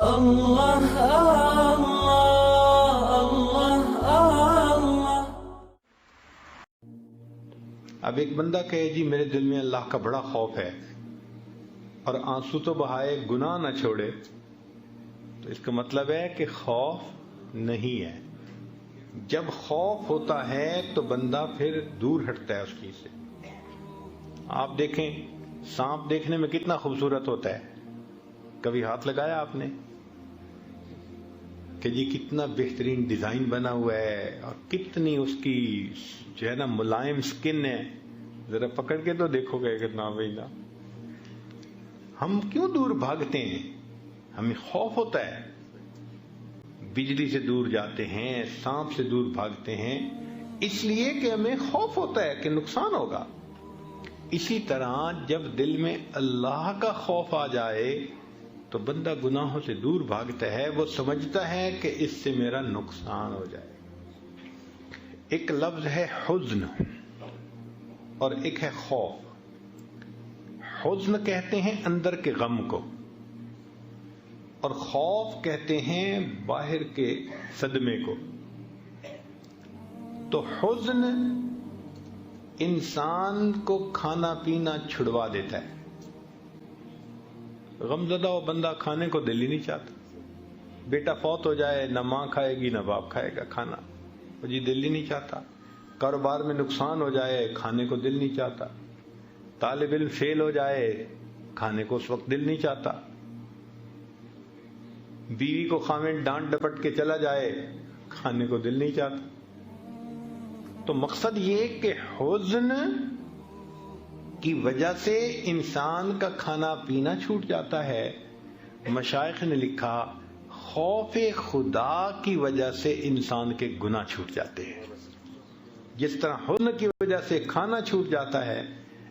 اللہ اللہ اللہ اللہ۔ اب ایک بندہ کہے جی میرے دل میں اللہ کا بڑا خوف ہے اور آنسو تو بہائے گناہ نہ چھوڑے، تو اس کا مطلب ہے کہ خوف نہیں ہے۔ جب خوف ہوتا ہے تو بندہ پھر دور ہٹتا ہے اس چیز سے۔ آپ دیکھیں سانپ دیکھنے میں کتنا خوبصورت ہوتا ہے، کبھی ہاتھ لگایا آپ نے کہ جی کتنا بہترین ڈیزائن بنا ہوا ہے اور کتنی اس کی جو ہے نا ملائم سکن ہے، ذرا پکڑ کے تو دیکھو گے کتنا بھائی نا۔ ہم کیوں دور بھاگتے ہیں؟ ہمیں خوف ہوتا ہے، بجلی سے دور جاتے ہیں، سانپ سے دور بھاگتے ہیں، اس لیے کہ ہمیں خوف ہوتا ہے کہ نقصان ہوگا۔ اسی طرح جب دل میں اللہ کا خوف آ جائے تو بندہ گناہوں سے دور بھاگتا ہے، وہ سمجھتا ہے کہ اس سے میرا نقصان ہو جائے۔ ایک لفظ ہے حزن اور ایک ہے خوف۔ حزن کہتے ہیں اندر کے غم کو، اور خوف کہتے ہیں باہر کے صدمے کو۔ تو حزن انسان کو کھانا پینا چھڑوا دیتا ہے۔ غم زدہ ہو بندہ کھانے کو دل ہی نہیں چاہتا۔ بیٹا فوت ہو جائے، نہ ماں کھائے گی نہ باپ کھائے گا کھانا، جی دل ہی نہیں چاہتا۔ کاروبار میں نقصان ہو جائے، کھانے کو دل نہیں چاہتا۔ طالب علم فیل ہو جائے، کھانے کو اس وقت دل نہیں چاہتا۔ بیوی کو خاوند ڈانٹ ڈپٹ کے چلا جائے، کھانے کو دل نہیں چاہتا۔ تو مقصد یہ کہ حزن کی وجہ سے انسان کا کھانا پینا چھوٹ جاتا ہے۔ مشائخ نے لکھا خوف خدا کی وجہ سے انسان کے گناہ چھوٹ جاتے ہیں۔ جس طرح حزن کی وجہ سے کھانا چھوٹ جاتا ہے،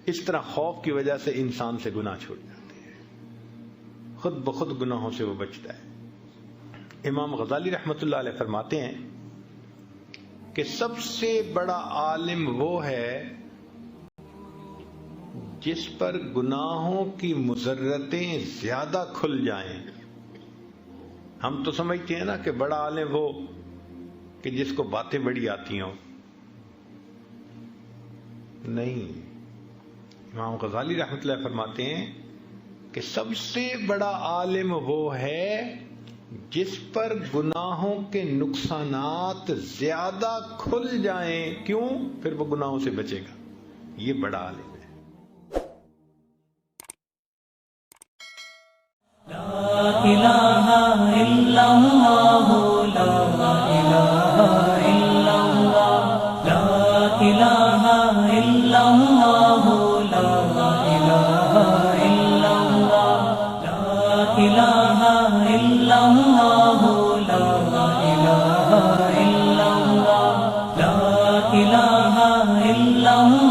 اس طرح خوف کی وجہ سے انسان سے گناہ چھوٹ جاتے ہیں، خود بخود گناہوں سے وہ بچتا ہے۔ امام غزالی رحمۃ اللہ علیہ فرماتے ہیں کہ سب سے بڑا عالم وہ ہے جس پر گناہوں کی مضرتیں زیادہ کھل جائیں۔ ہم تو سمجھتے ہیں نا کہ بڑا عالم وہ کہ جس کو باتیں بڑی آتی ہوں، نہیں۔ امام غزالی رحمۃ اللہ فرماتے ہیں کہ سب سے بڑا عالم وہ ہے جس پر گناہوں کے نقصانات زیادہ کھل جائیں۔ کیوں؟ پھر وہ گناہوں سے بچے گا، یہ بڑا عالم ہے۔ لا الہ الا اللہ، لا الہ الا اللہ، لا الہ الا اللہ، لا الہ الا اللہ، لا الہ الا اللہ، لا الہ الا اللہ، لا الہ الا اللہ۔